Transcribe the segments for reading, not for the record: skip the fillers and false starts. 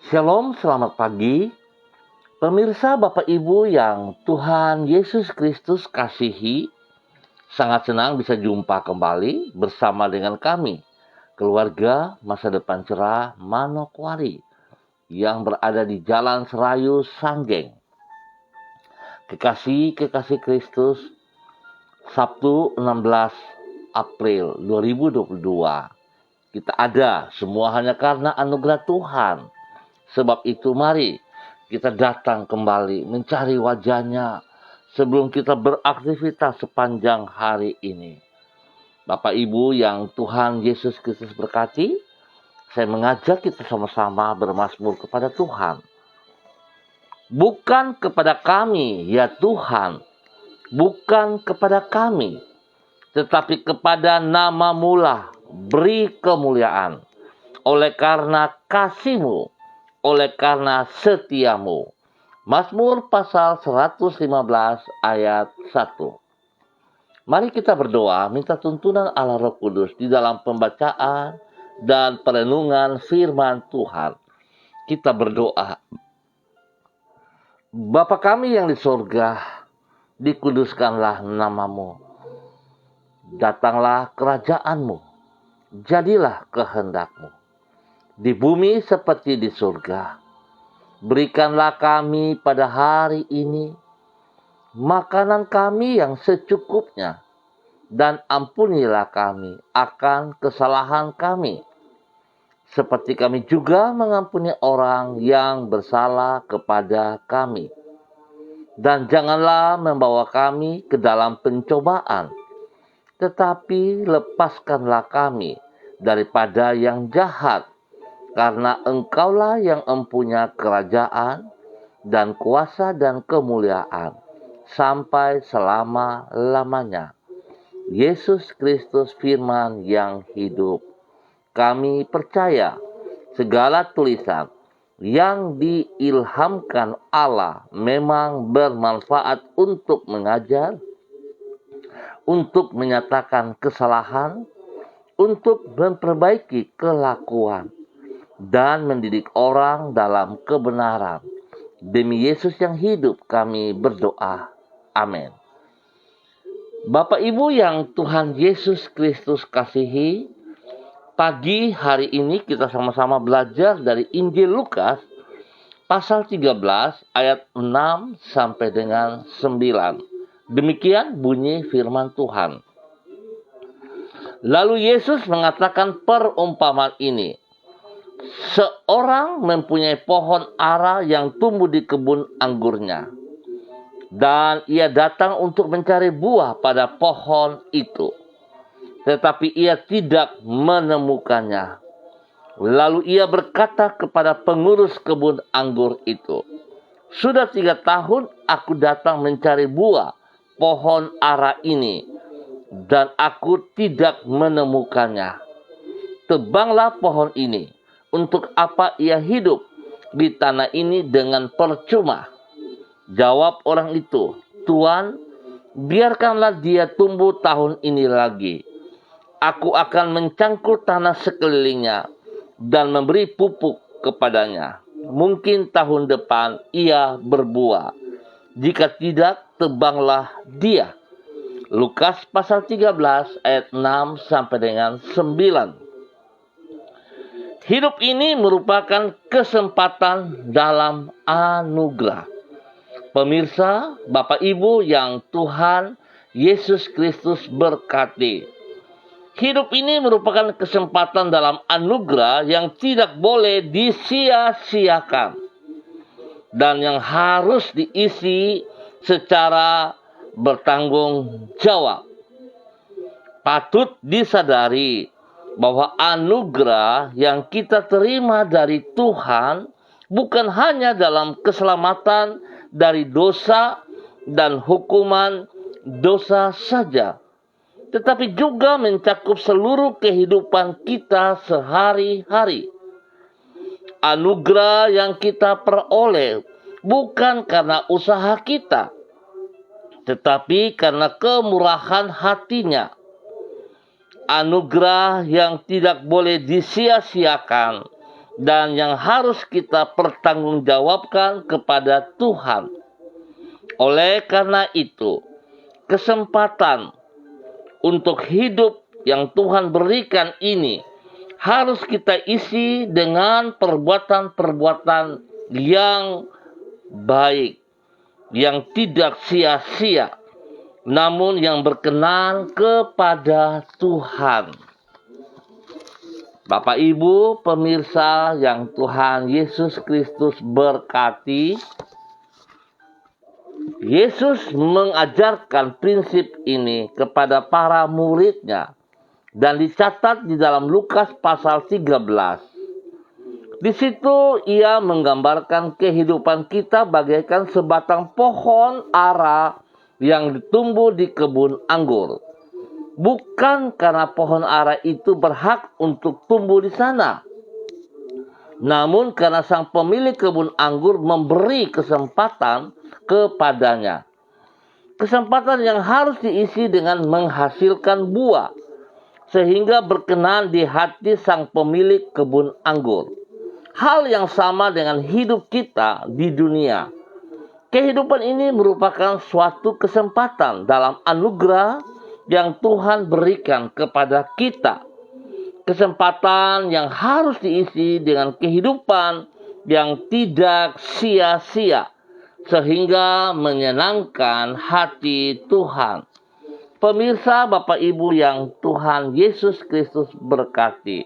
Shalom, selamat pagi. Pemirsa Bapak Ibu yang Tuhan Yesus Kristus kasihi, sangat senang bisa jumpa kembali bersama dengan kami, keluarga Masa Depan Cerah Manokwari, yang berada di Jalan Serayu Sanggeng. Kekasih Kristus, Sabtu 16 April 2022. Kita ada semua hanya karena anugerah Tuhan. Sebab itu mari kita datang kembali mencari wajah-Nya sebelum kita beraktivitas sepanjang hari ini. Bapak Ibu yang Tuhan Yesus Kristus berkati, saya mengajak kita sama-sama bermazmur kepada Tuhan. Bukan kepada kami, ya Tuhan, bukan kepada kami, tetapi kepada nama-Mu lah beri kemuliaan. Oleh karena kasih-Mu, oleh karena setia-Mu. Mazmur pasal 115 ayat 1. Mari kita berdoa minta tuntunan Allah Roh Kudus di dalam pembacaan dan perenungan firman Tuhan. Kita berdoa. Bapa kami yang di surga, dikuduskanlah nama-Mu. Datanglah kerajaan-Mu. Jadilah kehendak-Mu. Di bumi seperti di surga. Berikanlah kami pada hari ini makanan kami yang secukupnya, dan ampunilah kami akan kesalahan kami, seperti kami juga mengampuni orang yang bersalah kepada kami. Dan janganlah membawa kami ke dalam pencobaan, tetapi lepaskanlah kami daripada yang jahat. Karena Engkaulah yang empunya kerajaan dan kuasa dan kemuliaan sampai selama-lamanya. Yesus Kristus firman yang hidup. Kami percaya segala tulisan yang diilhamkan Allah memang bermanfaat untuk mengajar, untuk menyatakan kesalahan, untuk memperbaiki kelakuan, dan mendidik orang dalam kebenaran. Demi Yesus yang hidup kami berdoa. Amin. Bapak Ibu yang Tuhan Yesus Kristus kasihi, pagi hari ini kita sama-sama belajar dari Injil Lukas pasal 13 ayat 6 sampai dengan 9. Demikian bunyi firman Tuhan. Lalu Yesus mengatakan perumpamaan ini. Seorang mempunyai pohon ara yang tumbuh di kebun anggurnya. Dan ia datang untuk mencari buah pada pohon itu. Tetapi ia tidak menemukannya. Lalu ia berkata kepada pengurus kebun anggur itu, "Sudah 3 tahun aku datang mencari buah pohon ara ini, dan aku tidak menemukannya. Tebanglah pohon ini. Untuk apa ia hidup di tanah ini dengan percuma?" Jawab orang itu, "Tuan, biarkanlah dia tumbuh tahun ini lagi. Aku akan mencangkul tanah sekelilingnya dan memberi pupuk kepadanya. Mungkin tahun depan ia berbuah. Jika tidak, tebanglah dia." Lukas pasal 13 ayat 6 sampai dengan 9. Hidup ini merupakan kesempatan dalam anugerah. Pemirsa, Bapak Ibu yang Tuhan Yesus Kristus berkati. Hidup ini merupakan kesempatan dalam anugerah yang tidak boleh disia-siakan. Dan yang harus diisi secara bertanggung jawab. Patut disadari bahwa anugerah yang kita terima dari Tuhan bukan hanya dalam keselamatan dari dosa dan hukuman dosa saja, tetapi juga mencakup seluruh kehidupan kita sehari-hari. Anugerah yang kita peroleh bukan karena usaha kita, tetapi karena kemurahan hati-Nya. Anugerah yang tidak boleh disia-siakan dan yang harus kita pertanggungjawabkan kepada Tuhan. Oleh karena itu, kesempatan untuk hidup yang Tuhan berikan ini harus kita isi dengan perbuatan-perbuatan yang baik, yang tidak sia-sia, namun yang berkenan kepada Tuhan. Bapak Ibu pemirsa yang Tuhan Yesus Kristus berkati, Yesus mengajarkan prinsip ini kepada para muridnya dan dicatat di dalam Lukas pasal 13. Di situ ia menggambarkan kehidupan kita bagaikan sebatang pohon ara yang tumbuh di kebun anggur. Bukan karena pohon ara itu berhak untuk tumbuh di sana, namun karena sang pemilik kebun anggur memberi kesempatan kepadanya. Kesempatan yang harus diisi dengan menghasilkan buah, sehingga berkenan di hati sang pemilik kebun anggur. Hal yang sama dengan hidup kita di dunia. Kehidupan ini merupakan suatu kesempatan dalam anugerah yang Tuhan berikan kepada kita. Kesempatan yang harus diisi dengan kehidupan yang tidak sia-sia, sehingga menyenangkan hati Tuhan. Pemirsa Bapak Ibu yang Tuhan Yesus Kristus berkati.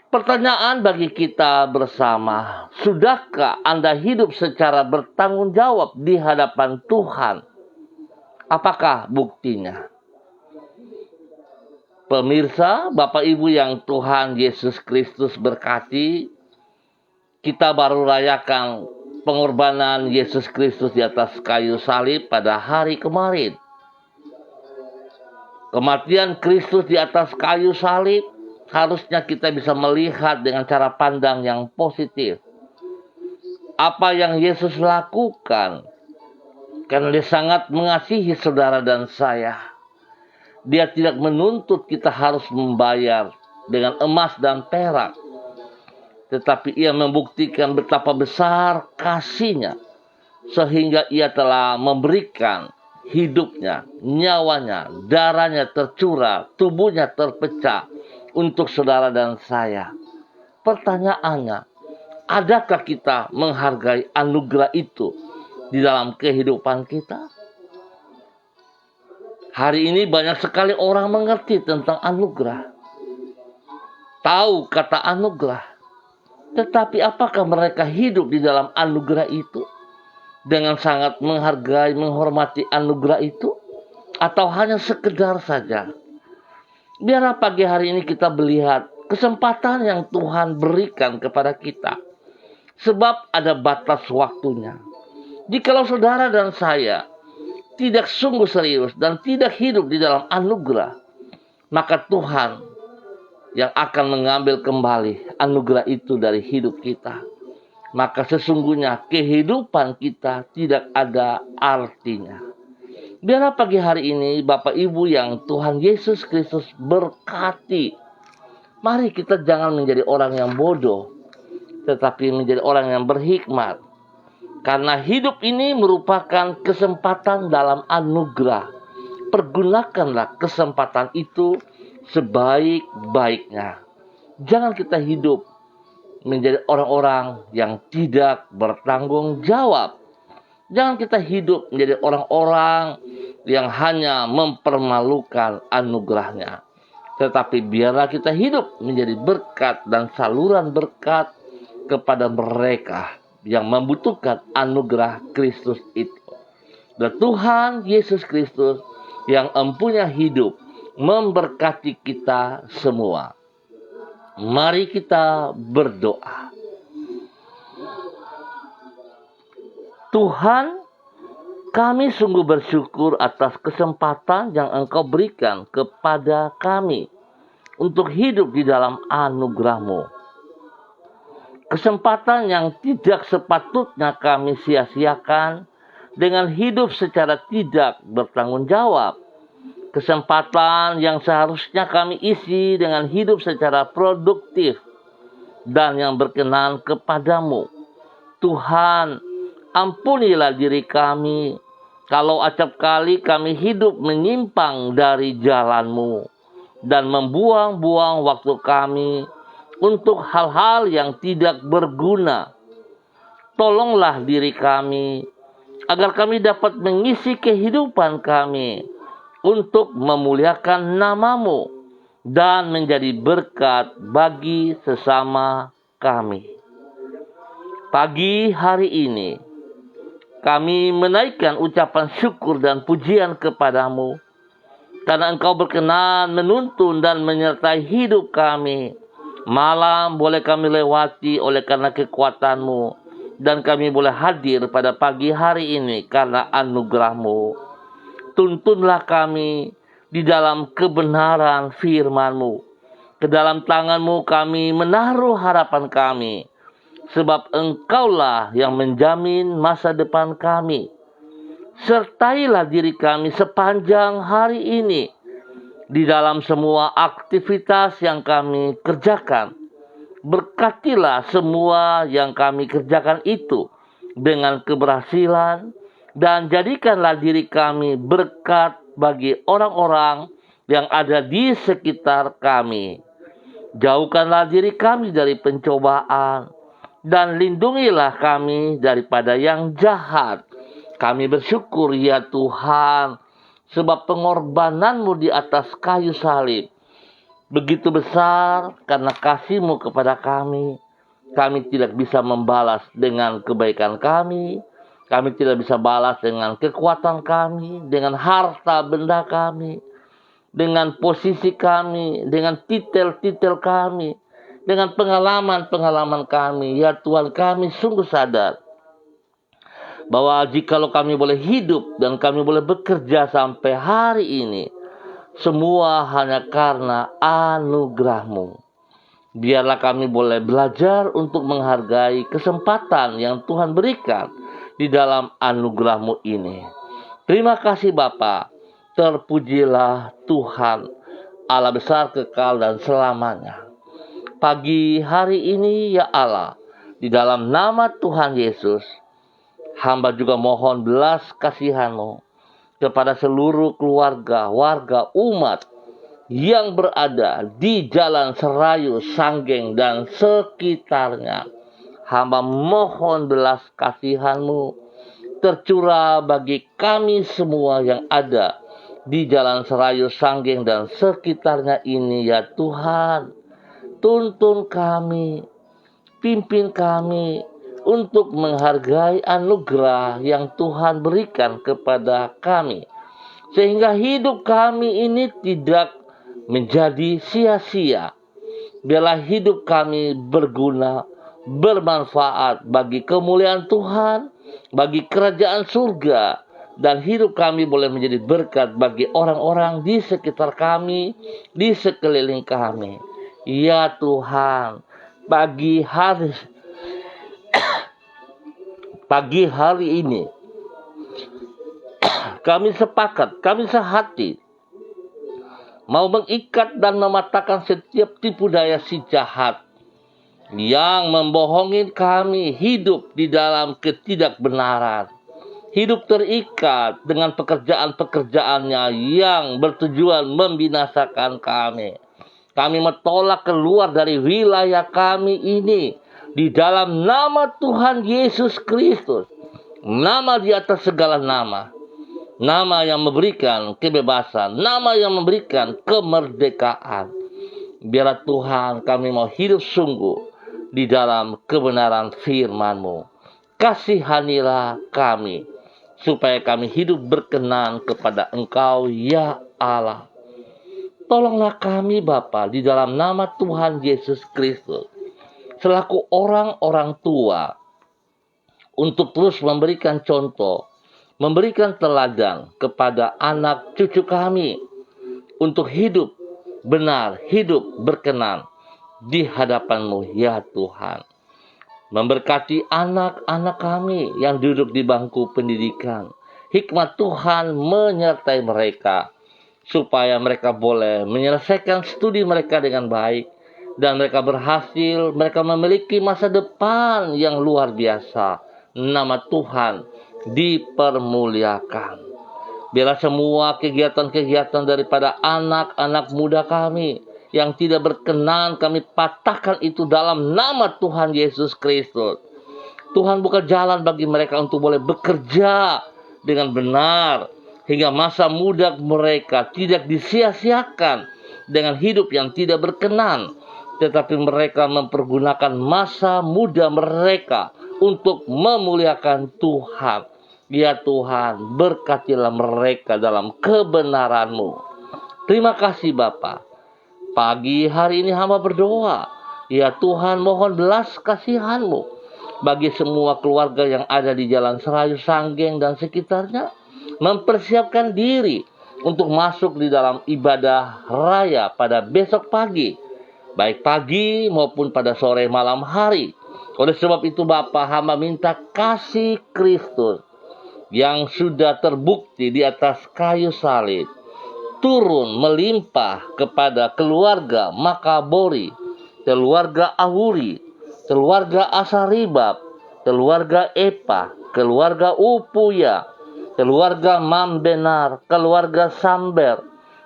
Pertanyaan bagi kita bersama, sudahkah Anda hidup secara bertanggung jawab di hadapan Tuhan? Apakah buktinya? Pemirsa, Bapak Ibu yang Tuhan Yesus Kristus berkati, kita baru rayakan pengorbanan Yesus Kristus di atas kayu salib pada hari kemarin. Kematian Kristus di atas kayu salib harusnya kita bisa melihat dengan cara pandang yang positif. Apa yang Yesus lakukan, karena Dia sangat mengasihi saudara dan saya. Dia tidak menuntut kita harus membayar dengan emas dan perak, tetapi Ia membuktikan betapa besar kasih-Nya, sehingga Ia telah memberikan hidupnya, nyawanya, darahnya tercurah, tubuhnya terpecah untuk saudara dan saya. Pertanyaannya, adakah kita menghargai anugerah itu di dalam kehidupan kita? Hari ini banyak sekali orang mengerti tentang anugerah, tahu kata anugerah, tetapi apakah mereka hidup di dalam anugerah itu dengan sangat menghargai, menghormati anugerah itu, atau hanya sekedar saja? Biarlah pagi hari ini kita melihat kesempatan yang Tuhan berikan kepada kita, sebab ada batas waktunya. Jikalau saudara dan saya tidak sungguh serius dan tidak hidup di dalam anugerah, maka Tuhan yang akan mengambil kembali anugerah itu dari hidup kita. Maka sesungguhnya kehidupan kita tidak ada artinya. Biarlah pagi hari ini Bapak Ibu yang Tuhan Yesus Kristus berkati, mari kita jangan menjadi orang yang bodoh, tetapi menjadi orang yang berhikmat. Karena hidup ini merupakan kesempatan dalam anugerah. Pergunakanlah kesempatan itu sebaik-baiknya. Jangan kita hidup menjadi orang-orang yang tidak bertanggung jawab. Jangan kita hidup menjadi orang-orang yang hanya mempermalukan anugerahnya. Tetapi biarlah kita hidup menjadi berkat dan saluran berkat kepada mereka yang membutuhkan anugerah Kristus itu. Dan Tuhan Yesus Kristus yang empunya hidup memberkati kita semua. Mari kita berdoa. Tuhan, kami sungguh bersyukur atas kesempatan yang Engkau berikan kepada kami untuk hidup di dalam anugerah-Mu. Kesempatan yang tidak sepatutnya kami sia-siakan dengan hidup secara tidak bertanggung jawab. Kesempatan yang seharusnya kami isi dengan hidup secara produktif dan yang berkenan kepadamu. Tuhan, ampunilah diri kami, kalau acap kali kami hidup menyimpang dari jalan-Mu dan membuang-buang waktu kami untuk hal-hal yang tidak berguna. Tolonglah diri kami, agar kami dapat mengisi kehidupan kami untuk memuliakan nama-Mu dan menjadi berkat bagi sesama kami. Pagi hari ini, kami menaikkan ucapan syukur dan pujian kepadamu, karena Engkau berkenan menuntun dan menyertai hidup kami. Malam boleh kami lewati oleh karena kekuatan-Mu, dan kami boleh hadir pada pagi hari ini karena anugerah-Mu. Tuntunlah kami di dalam kebenaran firman-Mu. Ke dalam tangan-Mu kami menaruh harapan kami, sebab Engkaulah yang menjamin masa depan kami. Sertailah diri kami sepanjang hari ini di dalam semua aktivitas yang kami kerjakan. Berkatilah semua yang kami kerjakan itu dengan keberhasilan, dan jadikanlah diri kami berkat bagi orang-orang yang ada di sekitar kami. Jauhkanlah diri kami dari pencobaan, dan lindungilah kami daripada yang jahat. Kami bersyukur ya Tuhan, sebab pengorbanan-Mu di atas kayu salib begitu besar karena kasih-Mu kepada kami. Kami tidak bisa membalas dengan kebaikan kami. Kami tidak bisa balas dengan kekuatan kami, dengan harta benda kami, dengan posisi kami, dengan titel-titel kami, dengan pengalaman-pengalaman kami. Ya Tuhan, kami sungguh sadar bahwa jikalau kami boleh hidup dan kami boleh bekerja sampai hari ini, semua hanya karena anugerah-Mu. Biarlah kami boleh belajar untuk menghargai kesempatan yang Tuhan berikan di dalam anugerah-Mu ini. Terima kasih Bapa. Terpujilah Tuhan, Allah besar kekal dan selamanya. Pagi hari ini ya Allah, di dalam nama Tuhan Yesus, hamba juga mohon belas kasihan-Mu kepada seluruh keluarga, warga, umat yang berada di Jalan Serayu, Sanggeng, dan sekitarnya. Hamba mohon belas kasihan-Mu tercurah bagi kami semua yang ada di Jalan Serayu, Sanggeng, dan sekitarnya ini ya Tuhan. Tuntun kami, pimpin kami untuk menghargai anugerah yang Tuhan berikan kepada kami, sehingga hidup kami ini tidak menjadi sia-sia. Biarlah hidup kami berguna, bermanfaat bagi kemuliaan Tuhan, bagi kerajaan surga, dan hidup kami boleh menjadi berkat bagi orang-orang di sekitar kami, di sekeliling kami. Ya Tuhan, pagi hari ini kami sepakat, kami sehati mau mengikat dan mematahkan setiap tipu daya si jahat yang membohongi kami hidup di dalam ketidakbenaran, hidup terikat dengan pekerjaan-pekerjaannya yang bertujuan membinasakan kami. Kami menolak keluar dari wilayah kami ini di dalam nama Tuhan Yesus Kristus, nama di atas segala nama, nama yang memberikan kebebasan, nama yang memberikan kemerdekaan. Biarlah Tuhan, kami mau hidup sungguh di dalam kebenaran firman-Mu. Kasihanilah kami, supaya kami hidup berkenan kepada Engkau ya Allah. Tolonglah kami Bapa di dalam nama Tuhan Yesus Kristus, selaku orang-orang tua, untuk terus memberikan contoh, memberikan teladan kepada anak cucu kami, untuk hidup benar, hidup berkenan di hadapan-Mu ya Tuhan. Memberkati anak-anak kami yang duduk di bangku pendidikan. Hikmat Tuhan menyertai mereka, supaya mereka boleh menyelesaikan studi mereka dengan baik, dan mereka berhasil, mereka memiliki masa depan yang luar biasa. Nama Tuhan dipermuliakan. Biarlah semua kegiatan-kegiatan daripada anak-anak muda kami yang tidak berkenan, kami patahkan itu dalam nama Tuhan Yesus Kristus. Tuhan buka jalan bagi mereka untuk boleh bekerja dengan benar, hingga masa muda mereka tidak disia-siakan dengan hidup yang tidak berkenan, tetapi mereka mempergunakan masa muda mereka untuk memuliakan Tuhan. Ya Tuhan, berkatilah mereka dalam kebenaran-Mu. Terima kasih Bapa. Pagi hari ini hamba berdoa, ya Tuhan, mohon belas kasihan-Mu bagi semua keluarga yang ada di Jalan Serayu Sanggeng dan sekitarnya, mempersiapkan diri untuk masuk di dalam ibadah raya pada besok pagi, baik pagi maupun pada sore malam hari. Oleh sebab itu Bapa, hamba minta kasih Kristus yang sudah terbukti di atas kayu salib turun melimpah kepada keluarga Makabori, keluarga Ahuri, keluarga Asaribab, keluarga Epa, keluarga Upuya, keluarga Mambenar, keluarga Samber,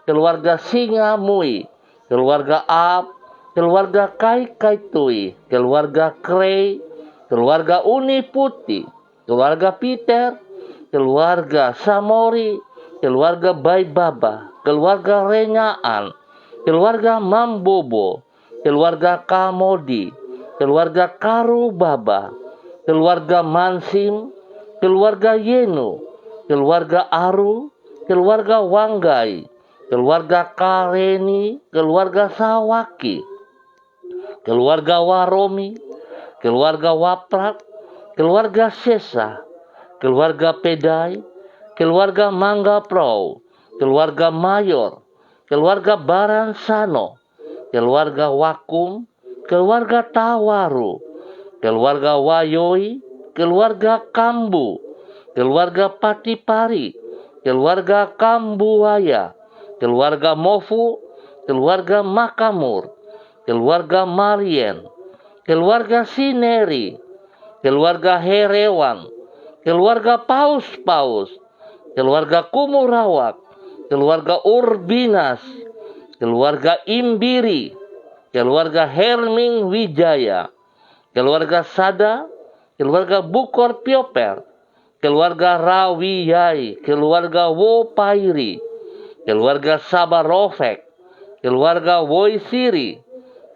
keluarga Singamui, keluarga Ab, keluarga Kaikaitui, keluarga Krei, keluarga Uni Putih, keluarga Peter, keluarga Samori, keluarga Baibaba, keluarga Renyaan, keluarga Mambobo, keluarga Kamodi, keluarga Karubaba, keluarga Mansim, keluarga Yenu, keluarga Aru, keluarga Wanggai, keluarga Kareni, keluarga Sawaki, keluarga Waromi, keluarga Waprak, keluarga Sesa, keluarga Pedai, keluarga Mangga Pro, keluarga Mayor, keluarga Baransano, keluarga Wakum, keluarga Tawaru, keluarga Wayoi, keluarga Kambu, keluarga Patipari, keluarga Kambuaya, keluarga Mofu, keluarga Makamur, keluarga Marien, keluarga Sineri, keluarga Herewan, keluarga Paus-Paus, keluarga Kumurawak, keluarga Urbinas, keluarga Imbiri, keluarga Herming Wijaya, keluarga Sada, keluarga Bukor Pioper, keluarga Rawiyai, keluarga Wopairi, keluarga Sabarofek, keluarga Woisiri,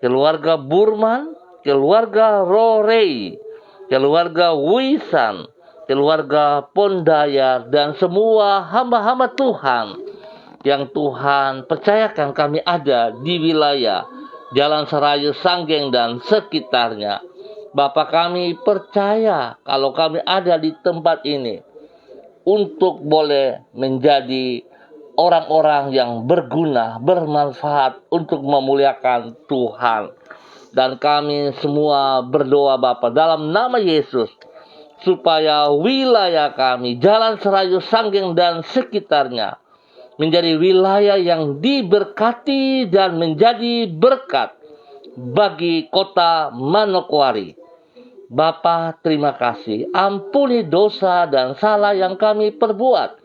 keluarga Burman, keluarga Rorei, keluarga Wisan, keluarga Pondaya, dan semua hamba-hamba Tuhan yang Tuhan percayakan kami ada di wilayah Jalan Serayu Sanggeng dan sekitarnya. Bapa, kami percaya kalau kami ada di tempat ini untuk boleh menjadi orang-orang yang berguna, bermanfaat untuk memuliakan Tuhan. Dan kami semua berdoa Bapa dalam nama Yesus, supaya wilayah kami, Jalan Serayu Sanggeng dan sekitarnya, menjadi wilayah yang diberkati dan menjadi berkat bagi kota Manokwari. Bapa, terima kasih. Ampuni dosa dan salah yang kami perbuat.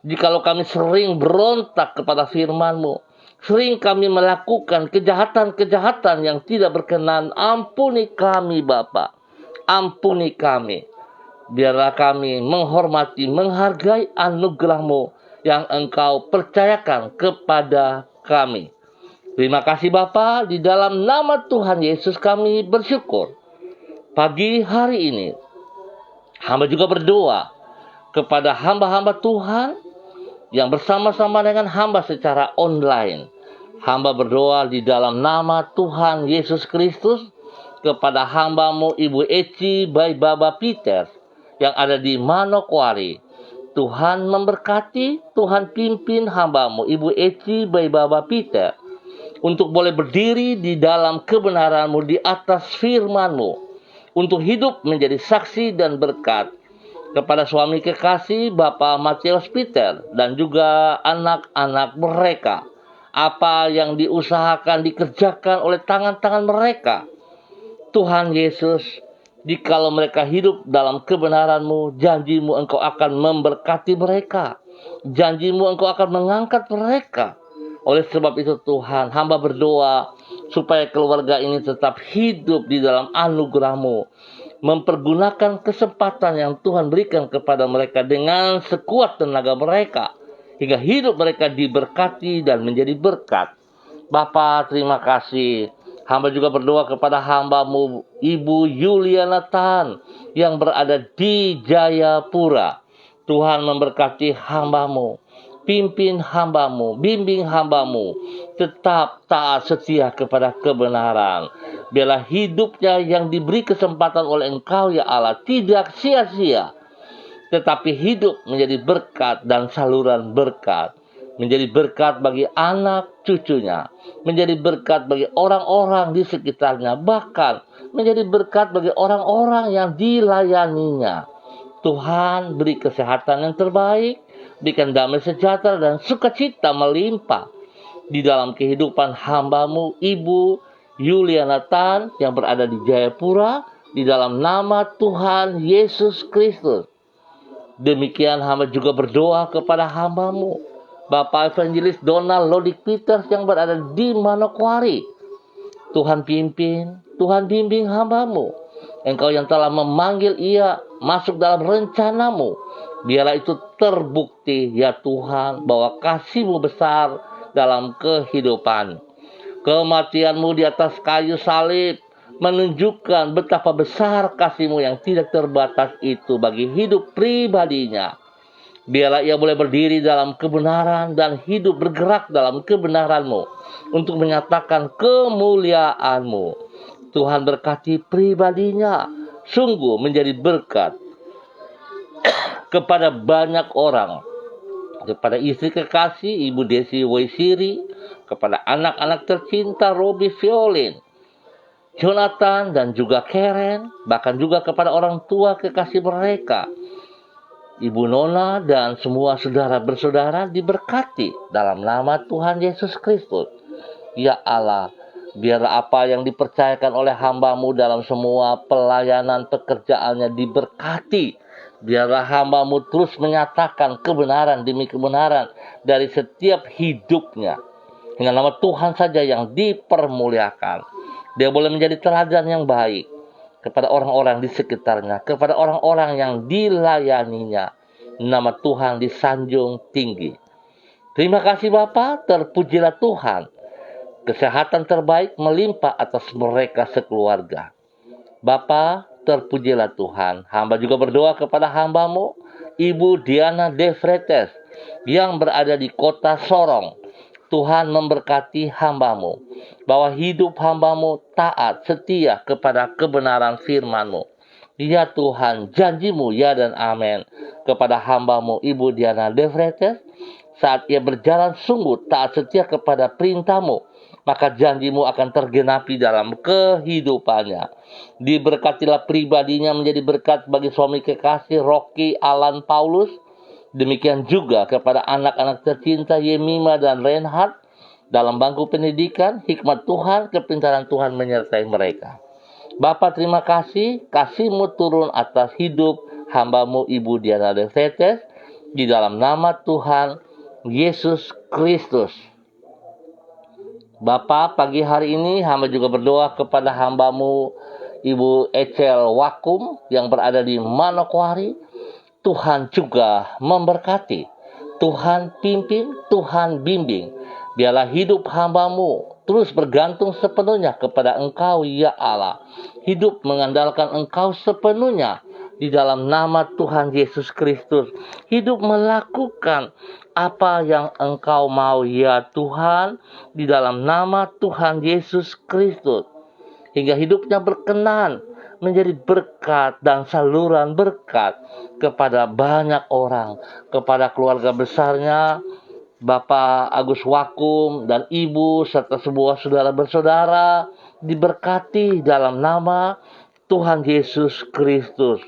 Jikalau kami sering berontak kepada firman-Mu, sering kami melakukan kejahatan-kejahatan yang tidak berkenan, ampuni kami Bapa. Ampuni kami. Biarlah kami menghormati, menghargai anugerah-Mu yang Engkau percayakan kepada kami. Terima kasih Bapa, di dalam nama Tuhan Yesus kami bersyukur. Pagi hari ini, hamba juga berdoa kepada hamba-hamba Tuhan yang bersama-sama dengan hamba secara online. Hamba berdoa di dalam nama Tuhan Yesus Kristus kepada hamba-Mu Ibu Eci Baibaba Peter yang ada di Manokwari. Tuhan memberkati, Tuhan pimpin hamba-Mu Ibu Eci Baibaba Peter untuk boleh berdiri di dalam kebenaran-Mu, di atas firman-Mu, untuk hidup menjadi saksi dan berkat kepada suami kekasih Bapak Matius Peter dan juga anak-anak mereka, apa yang diusahakan dikerjakan oleh tangan-tangan mereka. Tuhan Yesus, jikalau mereka hidup dalam kebenaran-Mu, janji-Mu Engkau akan memberkati mereka. Janji-Mu Engkau akan mengangkat mereka. Oleh sebab itu Tuhan, hamba berdoa supaya keluarga ini tetap hidup di dalam anugerah-Mu, mempergunakan kesempatan yang Tuhan berikan kepada mereka dengan sekuat tenaga mereka, hingga hidup mereka diberkati dan menjadi berkat. Bapa, terima kasih. Hamba juga berdoa kepada hamba-Mu, Ibu Yuliana Tan, yang berada di Jayapura. Tuhan memberkati hamba-Mu, pimpin hamba-Mu, bimbing hamba-Mu, tetap taat setia kepada kebenaran. Biarlah hidupnya yang diberi kesempatan oleh Engkau ya Allah tidak sia-sia, tetapi hidup menjadi berkat dan saluran berkat. Menjadi berkat bagi anak cucunya, menjadi berkat bagi orang-orang di sekitarnya, bahkan menjadi berkat bagi orang-orang yang dilayaninya. Tuhan, beri kesehatan yang terbaik, berikan damai sejahtera dan sukacita melimpah di dalam kehidupan hamba-Mu, Ibu Yuliana Tan, yang berada di Jayapura, di dalam nama Tuhan Yesus Kristus. Demikian hamba juga berdoa kepada hamba-Mu, Bapak Evangelis Donald Lodik Peters, yang berada di Manokwari. Tuhan pimpin, Tuhan bimbing hamba-Mu. Engkau yang telah memanggil ia masuk dalam rencana-Mu, biarlah itu terbukti ya Tuhan, bahwa kasih-Mu besar dalam kehidupan. Kematian-Mu di atas kayu salib menunjukkan betapa besar kasih-Mu yang tidak terbatas itu bagi hidup pribadinya. Biarlah ia boleh berdiri dalam kebenaran dan hidup bergerak dalam kebenaran-Mu untuk menyatakan kemuliaan-Mu. Tuhan berkati pribadinya, sungguh menjadi berkat kepada banyak orang. Kepada istri kekasih Ibu Desi Waisiri, kepada anak-anak tercinta Robi Violin, Jonathan dan juga Karen, bahkan juga kepada orang tua kekasih mereka, Ibu Nona dan semua saudara bersaudara diberkati dalam nama Tuhan Yesus Kristus. Ya Allah, biarlah apa yang dipercayakan oleh hamba-Mu dalam semua pelayanan pekerjaannya diberkati. Biarlah hamba-Mu terus menyatakan kebenaran demi kebenaran dari setiap hidupnya, hingga nama Tuhan saja yang dipermuliakan. Dia boleh menjadi teladan yang baik kepada orang-orang di sekitarnya, kepada orang-orang yang dilayaninya. Nama Tuhan disanjung tinggi. Terima kasih Bapa, terpujilah Tuhan. Kesehatan terbaik melimpah atas mereka sekeluarga. Bapa, terpujilah Tuhan. Hamba juga berdoa kepada hamba-Mu, Ibu Diana De Fretes, yang berada di kota Sorong. Tuhan memberkati hamba-Mu, bahwa hidup hamba-Mu taat, setia kepada kebenaran firman-Mu. Ya Tuhan, janji-Mu ya dan amin kepada hamba-Mu, Ibu Diana De Fretes, saat ia berjalan sungguh taat setia kepada perintah-Mu, maka janji-Mu akan tergenapi dalam kehidupannya. Diberkatilah pribadinya menjadi berkat bagi suami kekasih Rocky Alan Paulus. Demikian juga kepada anak-anak tercinta Yemima dan Reinhard dalam bangku pendidikan. Hikmat Tuhan, kepintaran Tuhan menyertai mereka. Bapa, terima kasih, kasih-Mu turun atas hidup hamba-Mu Ibu Diana De Fretes, di dalam nama Tuhan Yesus Kristus. Bapa, pagi hari ini hamba juga berdoa kepada hamba-Mu Ibu Ecel Wakum yang berada di Manokwari. Tuhan juga memberkati, Tuhan pimpin, Tuhan bimbing. Biarlah hidup hamba-Mu terus bergantung sepenuhnya kepada Engkau ya Allah. Hidup mengandalkan Engkau sepenuhnya di dalam nama Tuhan Yesus Kristus. Hidup melakukan apa yang Engkau mau ya Tuhan, di dalam nama Tuhan Yesus Kristus. Hingga hidupnya berkenan menjadi berkat dan saluran berkat kepada banyak orang, kepada keluarga besarnya, Bapak Agus Wakum dan Ibu serta sebuah saudara bersaudara diberkati dalam nama Tuhan Yesus Kristus.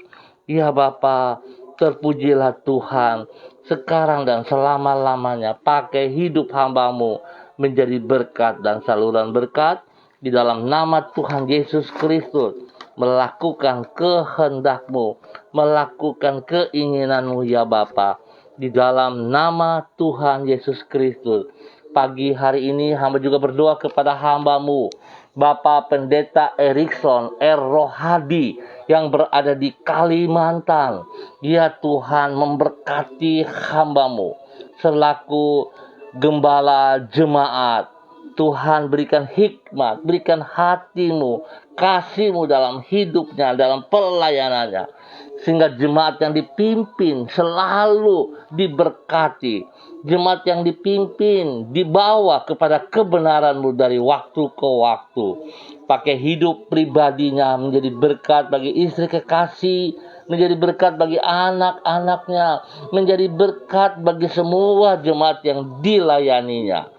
Ya Bapak, terpujilah Tuhan sekarang dan selama-lamanya. Pakai hidup hamba-Mu menjadi berkat dan saluran berkat di dalam nama Tuhan Yesus Kristus, melakukan kehendak-Mu, melakukan keinginan-Mu ya Bapa, di dalam nama Tuhan Yesus Kristus. Pagi hari ini hamba juga berdoa kepada hamba-Mu, Bapak Pendeta Erikson R. Rohadi yang berada di Kalimantan. Ya Tuhan, memberkati hamba-Mu selaku gembala jemaat. Tuhan berikan hikmat, berikan hati-Mu, kasih-Mu dalam hidupnya, dalam pelayanannya. Sehingga jemaat yang dipimpin selalu diberkati. Jemaat yang dipimpin dibawa kepada kebenaran-Mu dari waktu ke waktu. Pakai hidup pribadinya menjadi berkat bagi istri kekasih, menjadi berkat bagi anak-anaknya, menjadi berkat bagi semua jemaat yang dilayaninya.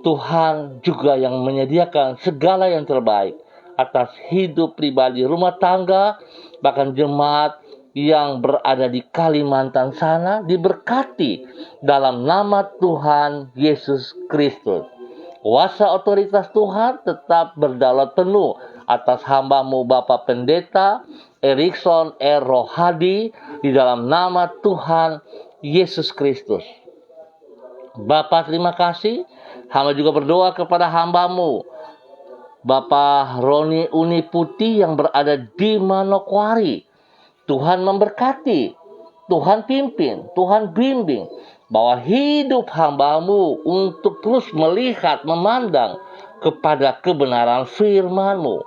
Tuhan juga yang menyediakan segala yang terbaik atas hidup pribadi, rumah tangga, bahkan jemaat yang berada di Kalimantan sana diberkati dalam nama Tuhan Yesus Kristus. Kuasa otoritas Tuhan tetap berdaulat penuh atas hamba-Mu Bapak Pendeta Erikson R. Rohadi di dalam nama Tuhan Yesus Kristus. Bapak terima kasih. Hamba juga berdoa kepada hamba-Mu Bapak Roni Uni Putih yang berada di Manokwari. Tuhan memberkati, Tuhan pimpin, Tuhan bimbing bahwa hidup hamba-Mu untuk terus melihat, memandang kepada kebenaran firman-Mu.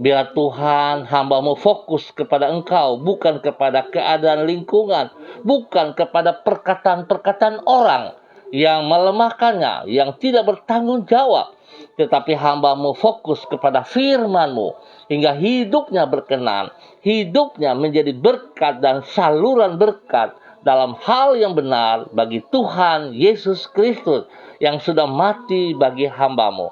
Biar Tuhan hamba-Mu fokus kepada Engkau, bukan kepada keadaan lingkungan, bukan kepada perkataan-perkataan orang yang melemahkannya, yang tidak bertanggung jawab. Tetapi hamba-Mu fokus kepada firman-Mu, hingga hidupnya berkenan, hidupnya menjadi berkat dan saluran berkat dalam hal yang benar bagi Tuhan Yesus Kristus yang sudah mati bagi hamba-Mu.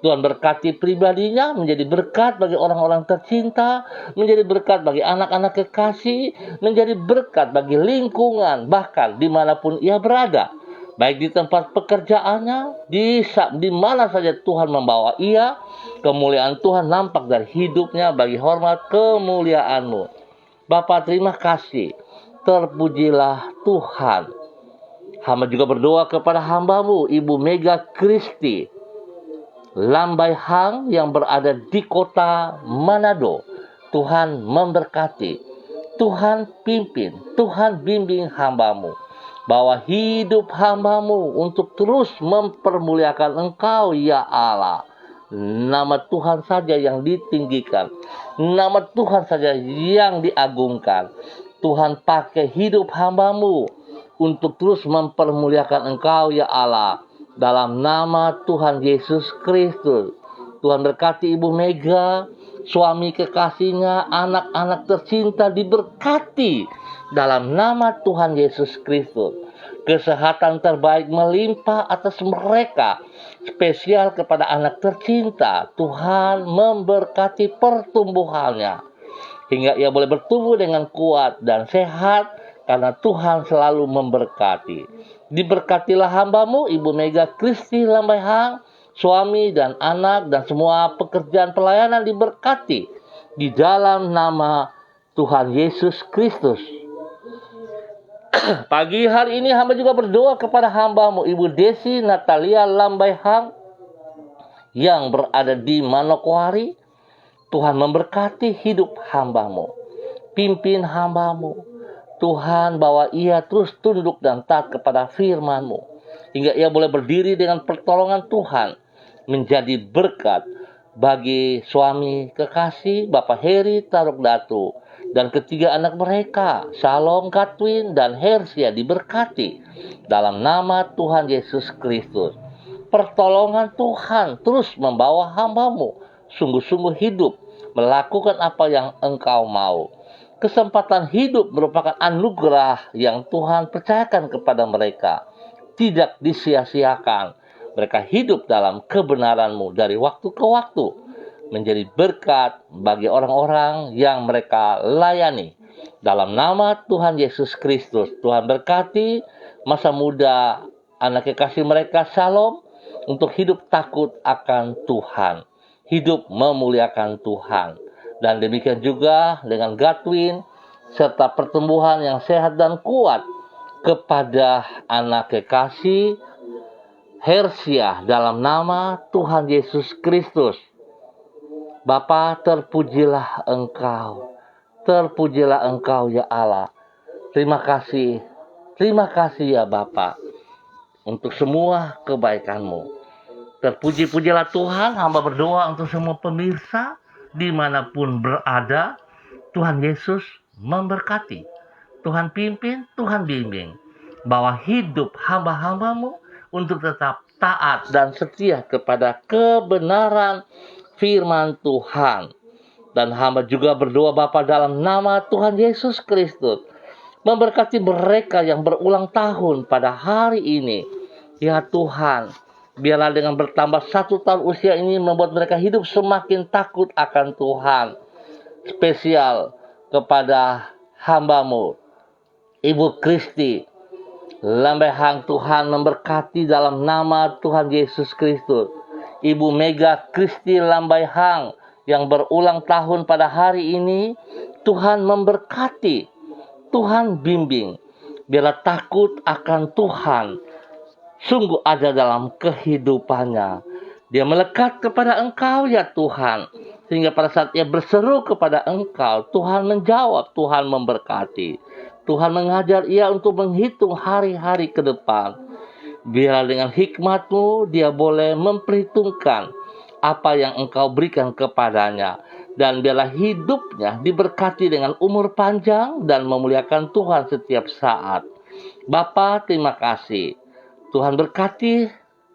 Tuhan berkati pribadinya menjadi berkat bagi orang-orang tercinta, menjadi berkat bagi anak-anak kekasih, menjadi berkat bagi lingkungan, bahkan dimanapun ia berada. Baik di tempat pekerjaannya, di mana saja Tuhan membawa ia, kemuliaan Tuhan nampak dari hidupnya bagi hormat kemuliaan-Mu. Bapa terima kasih, terpujilah Tuhan. Hamba juga berdoa kepada hamba-Mu Ibu Mega Kristi Lambai Hang yang berada di kota Manado. Tuhan memberkati, Tuhan pimpin, Tuhan bimbing hamba-Mu, bahwa hidup hamba-Mu untuk terus mempermuliakan Engkau ya Allah. Nama Tuhan saja yang ditinggikan, nama Tuhan saja yang diagungkan. Tuhan pakai hidup hamba-Mu untuk terus mempermuliakan Engkau ya Allah, dalam nama Tuhan Yesus Kristus. Tuhan berkati Ibu Mega, suami kekasihnya, anak-anak tercinta diberkati dalam nama Tuhan Yesus Kristus. Kesehatan terbaik melimpah atas mereka, spesial kepada anak tercinta. Tuhan memberkati pertumbuhannya hingga ia boleh bertumbuh dengan kuat dan sehat, karena Tuhan selalu memberkati. Diberkatilah hamba-Mu Ibu Mega Kristi Lambai Hang, suami dan anak dan semua pekerjaan pelayanan diberkati di dalam nama Tuhan Yesus Kristus. Pagi hari ini hamba juga berdoa kepada hamba-Mu Ibu Desi Natalia Lambai Hang yang berada di Manokwari. Tuhan memberkati hidup hamba-Mu, pimpin hamba-Mu. Tuhan bawa ia terus tunduk dan taat kepada firman-Mu, hingga ia boleh berdiri dengan pertolongan Tuhan, menjadi berkat bagi suami kekasih Bapak Heri Taruk Datu dan ketiga anak mereka, Shalom, Katwin, dan Hersia diberkati dalam nama Tuhan Yesus Kristus. Pertolongan Tuhan terus membawa hamba-Mu sungguh-sungguh hidup, melakukan apa yang Engkau mau. Kesempatan hidup merupakan anugerah yang Tuhan percayakan kepada mereka, tidak disia-siakan. Mereka hidup dalam kebenaran-Mu dari waktu ke waktu, menjadi berkat bagi orang-orang yang mereka layani. Dalam nama Tuhan Yesus Kristus, Tuhan berkati masa muda anak kekasih mereka, Shalom, untuk hidup takut akan Tuhan, hidup memuliakan Tuhan. Dan demikian juga dengan Godwin, serta pertumbuhan yang sehat dan kuat kepada anak kekasih Hersia dalam nama Tuhan Yesus Kristus. Bapa, terpujilah Engkau ya Allah. Terima kasih ya Bapa untuk semua kebaikan-Mu. Terpuji-pujilah Tuhan, hamba berdoa untuk semua pemirsa dimanapun berada. Tuhan Yesus memberkati, Tuhan pimpin, Tuhan bimbing, bahwa hidup hamba-hamba-Mu untuk tetap taat dan setia kepada kebenaran firman Tuhan. Dan hamba juga berdoa Bapa dalam nama Tuhan Yesus Kristus, memberkati mereka yang berulang tahun pada hari ini. Ya Tuhan, biarlah dengan bertambah 1 tahun usia ini membuat mereka hidup semakin takut akan Tuhan. Spesial kepada hamba-Mu, Ibu Kristi Lambehang, Tuhan memberkati dalam nama Tuhan Yesus Kristus. Ibu Mega Kristi Lambehang yang berulang tahun pada hari ini, Tuhan memberkati, Tuhan bimbing. Biarlah takut akan Tuhan sungguh ada dalam kehidupannya. Dia melekat kepada Engkau ya Tuhan, sehingga pada saat ia berseru kepada Engkau, Tuhan menjawab, Tuhan memberkati. Tuhan mengajar ia untuk menghitung hari-hari ke depan. Biarlah dengan hikmat-Mu dia boleh memperhitungkan apa yang Engkau berikan kepadanya. Dan biarlah hidupnya diberkati dengan umur panjang dan memuliakan Tuhan setiap saat. Bapa, terima kasih. Tuhan berkati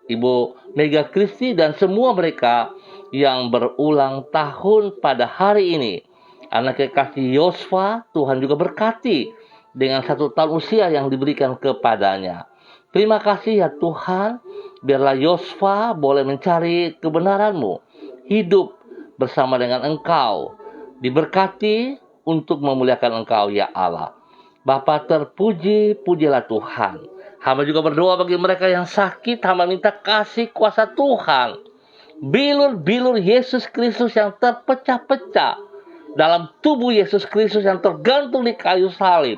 Ibu Mega Kristi dan semua mereka yang berulang tahun pada hari ini. Anak kekasih Yosfa, Tuhan juga berkati dengan 1 tahun usia yang diberikan kepadanya. Terima kasih ya Tuhan, biarlah Yosfa boleh mencari kebenaran-Mu, hidup bersama dengan Engkau, diberkati untuk memuliakan Engkau ya Allah. Bapa, terpuji-pujilah Tuhan. Hamba juga berdoa bagi mereka yang sakit, hamba minta kasih kuasa Tuhan. Bilur-bilur Yesus Kristus yang terpecah-pecah dalam tubuh Yesus Kristus yang tergantung di kayu salib.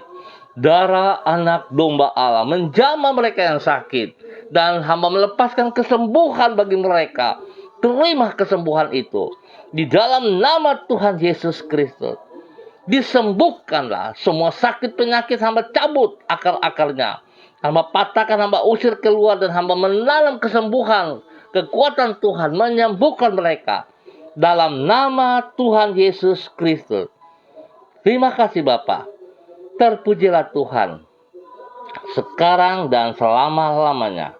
Darah anak domba Allah menjamah mereka yang sakit. Dan hamba melepaskan kesembuhan bagi mereka. Terima kesembuhan itu di dalam nama Tuhan Yesus Kristus. Disembuhkanlah semua sakit penyakit, hamba cabut akar-akarnya. Hamba patahkan, hamba usir keluar, dan hamba menanam kesembuhan, kekuatan Tuhan menyembuhkan mereka dalam nama Tuhan Yesus Kristus. Terima kasih Bapa. Terpujilah Tuhan sekarang dan selama-lamanya.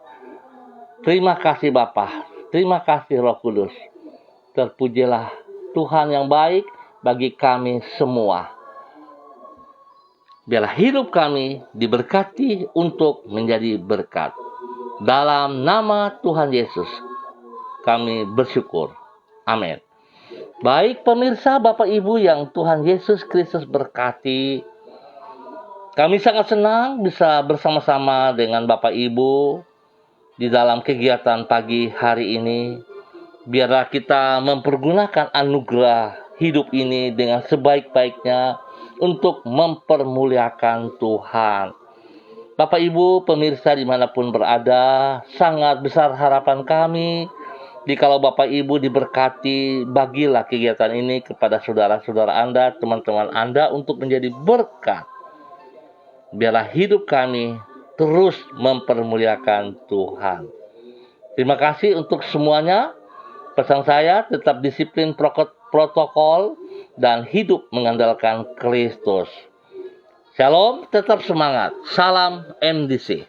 Terima kasih Bapa. Terima kasih Roh Kudus. Terpujilah Tuhan yang baik bagi kami semua. Biarlah hidup kami diberkati untuk menjadi berkat. Dalam nama Tuhan Yesus kami bersyukur. Amin. Baik pemirsa, Bapak Ibu yang Tuhan Yesus Kristus berkati, kami sangat senang bisa bersama-sama dengan Bapak Ibu di dalam kegiatan pagi hari ini. Biarlah kita mempergunakan anugerah hidup ini dengan sebaik-baiknya untuk mempermuliakan Tuhan. Bapak Ibu pemirsa dimanapun berada, sangat besar harapan kami jikalau Bapak Ibu diberkati, bagilah kegiatan ini kepada saudara-saudara Anda, teman-teman Anda untuk menjadi berkat. Biarlah hidup kami terus mempermuliakan Tuhan. Terima kasih untuk semuanya. Pesan saya, tetap disiplin protokol dan hidup mengandalkan Kristus. Shalom, tetap semangat. Salam MDC.